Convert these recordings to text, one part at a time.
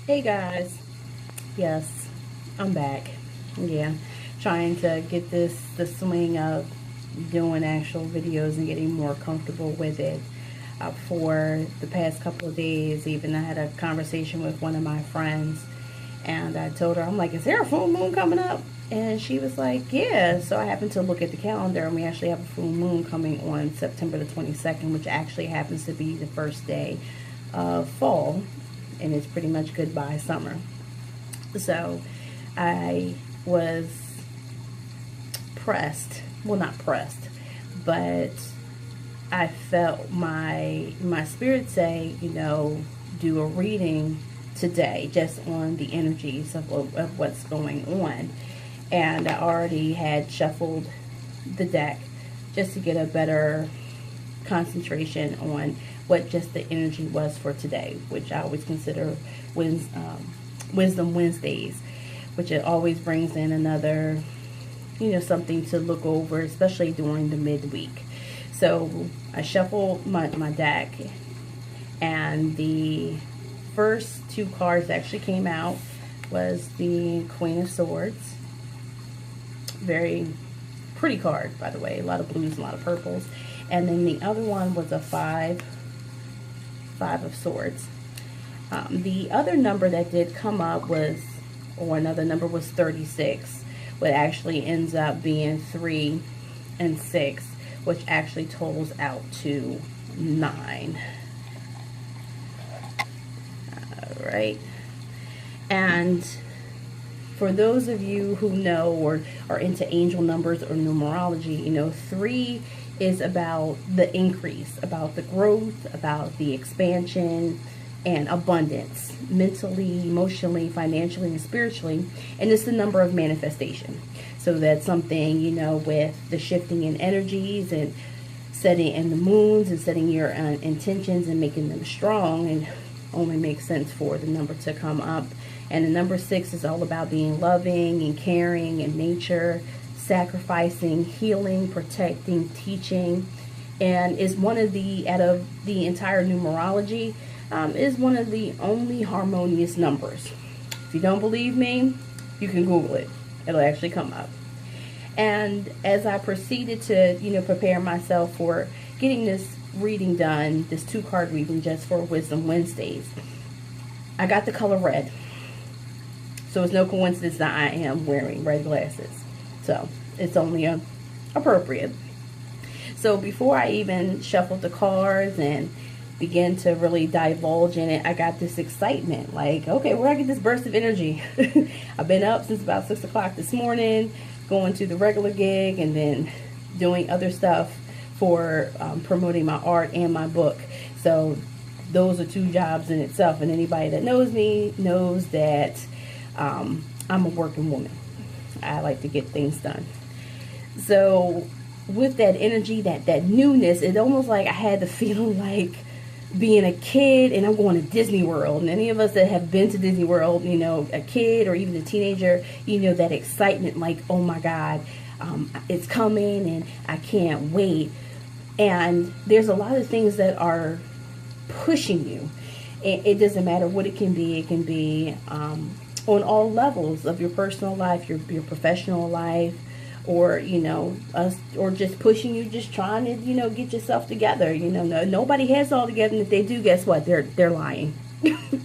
Hey guys, yes, I'm back. Yeah, trying to get the swing of doing actual videos and getting more comfortable with it. For the past couple of days, even I had a conversation with one of my friends, and I told her, I'm like, "Is there a full moon coming up?" And she was like, "Yeah." So I happened to look at the calendar, and we actually have a full moon coming on September the 22nd, which actually happens to be the first day of fall, and it's pretty much goodbye summer. So I was pressed. Well, not pressed, but I felt my spirit say, do a reading today just on the energies of what's going on. And I already had shuffled the deck just to get a better concentration on what just the energy was for today, which I always consider Wisdom Wednesdays, which it always brings in another, something to look over, especially during the midweek. So I shuffled my deck, and the first two cards that actually came out was the Queen of Swords. Very pretty card, by the way. A lot of blues, a lot of purples. And then the other one was a five of Swords. The other number that did come up was, or another number was 36, but actually ends up being 3 and 6, which actually totals out to 9. All right. And for those of you who know or are into angel numbers or numerology, 3 is about the increase, about the growth, about the expansion and abundance, mentally, emotionally, financially, and spiritually. And it's the number of manifestation. So that's something, with the shifting in energies and setting in the moons and setting your intentions and making them strong, and only makes sense for the number to come up. And the number 6 is all about being loving and caring and nature, sacrificing, healing, protecting, teaching, and is one of the, out of the entire numerology, is one of the only harmonious numbers. If you don't believe me, you can Google it. It'll actually come up. And as I proceeded to, prepare myself for getting this reading done, this 2-card reading just for Wisdom Wednesdays, I got the color red. So it's no coincidence that I am wearing red glasses. So it's only appropriate. So before I even shuffled the cards and began to really divulge in it, I got this excitement. Like, okay, where I get this burst of energy? I've been up since about 6 o'clock this morning, going to the regular gig and then doing other stuff for promoting my art and my book. So those are 2 jobs in itself. And anybody that knows me knows that I'm a working woman. I like to get things done. So with that energy, that newness, it almost like I had the feeling like being a kid and I'm going to Disney World. And any of us that have been to Disney World, a kid or even a teenager, that excitement, like, oh my God, it's coming and I can't wait. And there's a lot of things that are pushing you. It doesn't matter what it can be. It can be on all levels of your personal life, your professional life, or or just pushing you, just trying to get yourself together. Nobody has it all together, and if they do, guess what? They're lying.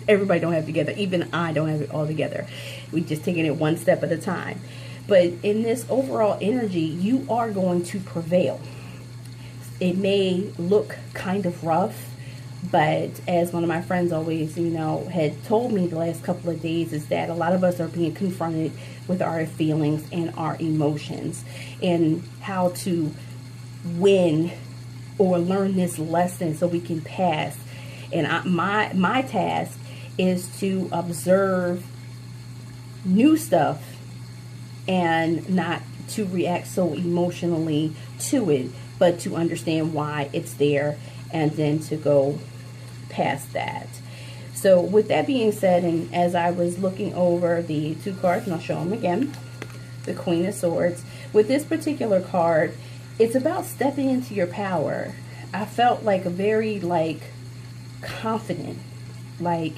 Everybody don't have it together. Even I don't have it all together. We just taking it one step at a time. But in this overall energy, you are going to prevail. It may look kind of rough, but as one of my friends always, had told me the last couple of days, is that a lot of us are being confronted with our feelings and our emotions and how to win or learn this lesson so we can pass. And my task is to observe new stuff and not to react so emotionally to it, but to understand why it's there and then to go past that. So with that being said, and as I was looking over the 2 cards, and I'll show them again, the Queen of Swords, with this particular card, it's about stepping into your power. I felt like a very confident, like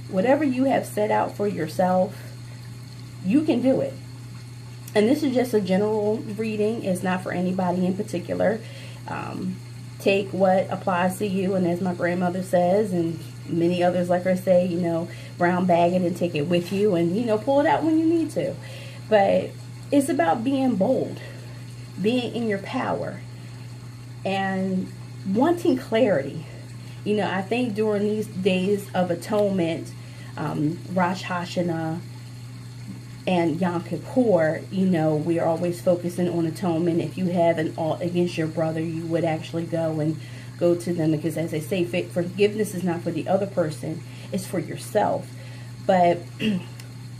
whatever you have set out for yourself, you can do it. And this is just a general reading. It's not for anybody in particular. Take what applies to you, and as my grandmother says, and many others like her say, brown bag it and take it with you, and pull it out when you need to. But it's about being bold, being in your power, and wanting clarity. I think during these days of atonement, Rosh Hashanah and Yom Kippur, we are always focusing on atonement. If you have an ought against your brother, you would actually go to them, because as they say, forgiveness is not for the other person, it's for yourself. But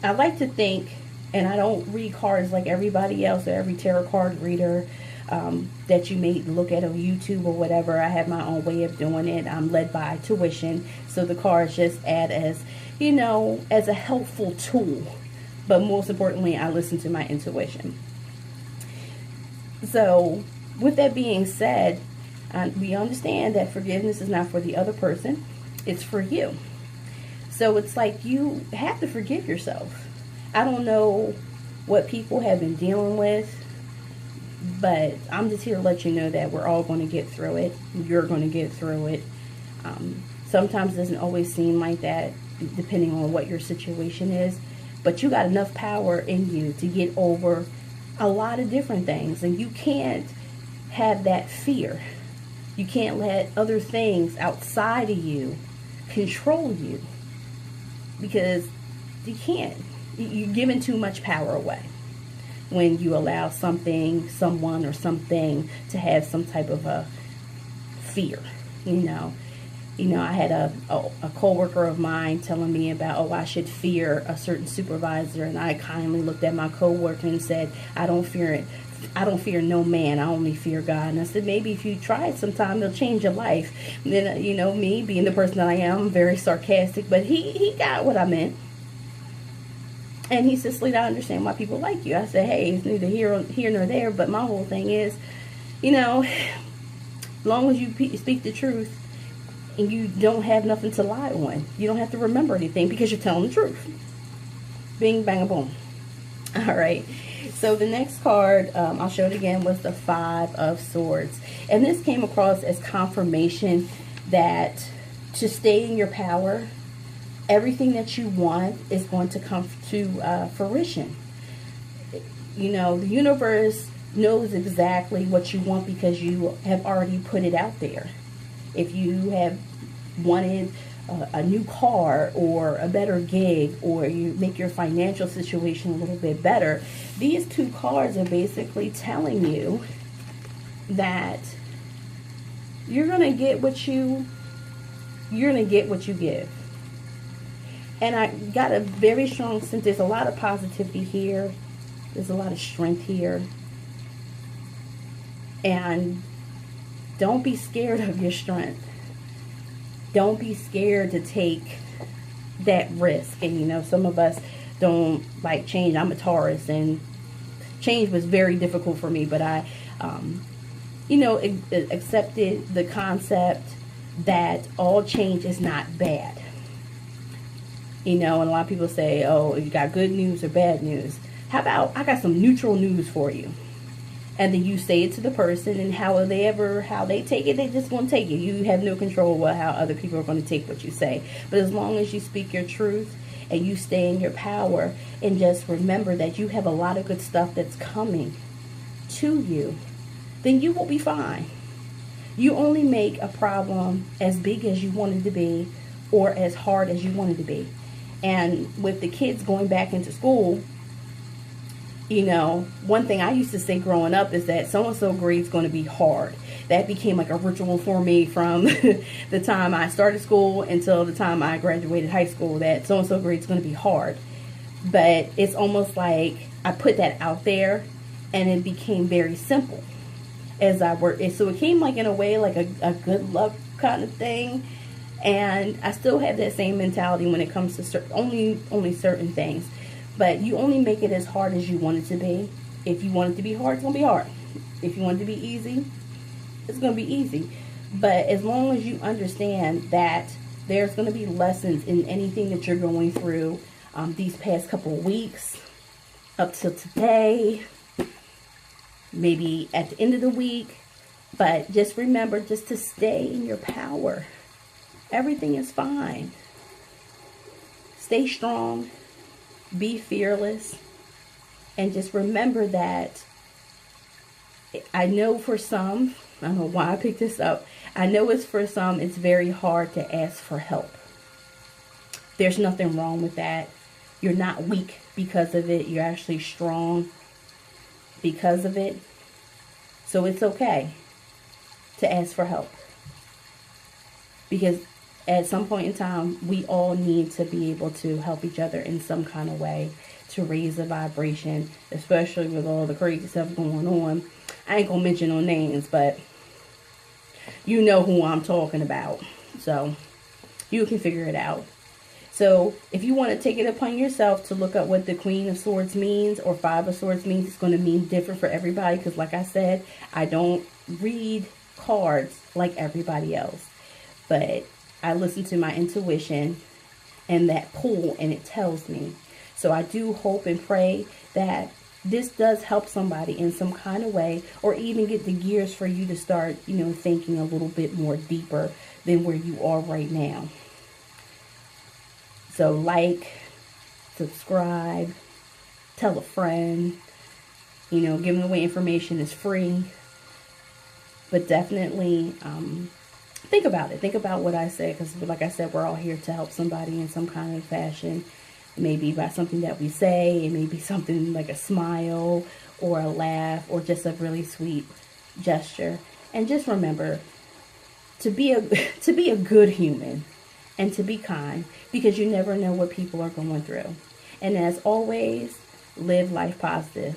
I like to think, and I don't read cards like everybody else or every tarot card reader that you may look at on YouTube or whatever. I have my own way of doing it. I'm led by tuition, so the cards just add as a helpful tool. But most importantly, I listen to my intuition. So with that being said, we understand that forgiveness is not for the other person, it's for you. So it's like you have to forgive yourself. I don't know what people have been dealing with, but I'm just here to let you know that we're all going to get through it. You're going to get through it. Sometimes it doesn't always seem like that, depending on what your situation is. But you got enough power in you to get over a lot of different things. And you can't have that fear. You can't let other things outside of you control you. Because you can't. You're giving too much power away when you allow something, someone, or something to have some type of a fear, I had a coworker of mine telling me about, I should fear a certain supervisor, and I kindly looked at my coworker and said, I don't fear no man, I only fear God. And I said, maybe if you try it sometime, it'll change your life. And then, me being the person that I am, I'm very sarcastic, but he got what I meant. And he said, Sleet, I understand why people like you. I said, hey, it's neither here nor there, but my whole thing is, as long as you speak the truth, and you don't have nothing to lie on. You don't have to remember anything because you're telling the truth. Bing, bang, boom. All right. So the next card, I'll show it again, was the Five of Swords. And this came across as confirmation that to stay in your power, everything that you want is going to come to fruition. The universe knows exactly what you want because you have already put it out there. If you have wanted a new car or a better gig, or you make your financial situation a little bit better, these two cards are basically telling you that you're going to get what you give. And I got a very strong sense. There's a lot of positivity here. There's a lot of strength here. And don't be scared of your strength. Don't be scared to take that risk. And some of us don't like change. I'm a Taurus, and change was very difficult for me, but I accepted the concept that all change is not bad. And a lot of people say, oh, you got good news or bad news. How about I got some neutral news for you? And then you say it to the person, and how they take it, they just going to take it. You have no control over how other people are going to take what you say. But as long as you speak your truth and you stay in your power, and just remember that you have a lot of good stuff that's coming to you, then you will be fine. You only make a problem as big as you want it to be, or as hard as you want it to be. And with the kids going back into school, one thing I used to say growing up is that so-and-so grade's going to be hard. That became like a ritual for me from the time I started school until the time I graduated high school, that so-and-so grade's going to be hard. But it's almost like I put that out there, and it became very simple as I worked. So it came like in a way like a good luck kind of thing. And I still have that same mentality when it comes to only certain things. But you only make it as hard as you want it to be. If you want it to be hard, it's going to be hard. If you want it to be easy, it's going to be easy. But as long as you understand that There's going to be lessons in anything that you're going through these past couple of weeks up till today, maybe at the end of the week. But just remember just to stay in your power. Everything is fine. Stay strong. Be fearless. And just remember that I know for some, I don't know why I picked this up. I know it's for some, it's very hard to ask for help. There's nothing wrong with that. You're not weak because of it. You're actually strong because of it. So it's okay to ask for help. Because at some point in time, we all need to be able to help each other in some kind of way to raise the vibration, especially with all the crazy stuff going on. I ain't gonna mention no names, but you know who I'm talking about. So you can figure it out. So if you want to take it upon yourself to look up what the Queen of Swords means or Five of Swords means, it's going to mean different for everybody. Because like I said, I don't read cards like everybody else. But I listen to my intuition and that pull, and it tells me. So I do hope and pray that this does help somebody in some kind of way, or even get the gears for you to start, thinking a little bit more deeper than where you are right now. So like, subscribe, tell a friend, giving away information is free. But definitely think about it. Think about what I said, because like I said, we're all here to help somebody in some kind of fashion. Maybe by something that we say, it may be something like a smile or a laugh or just a really sweet gesture. And just remember to be a good human and to be kind, because you never know what people are going through. And as always, live life positive.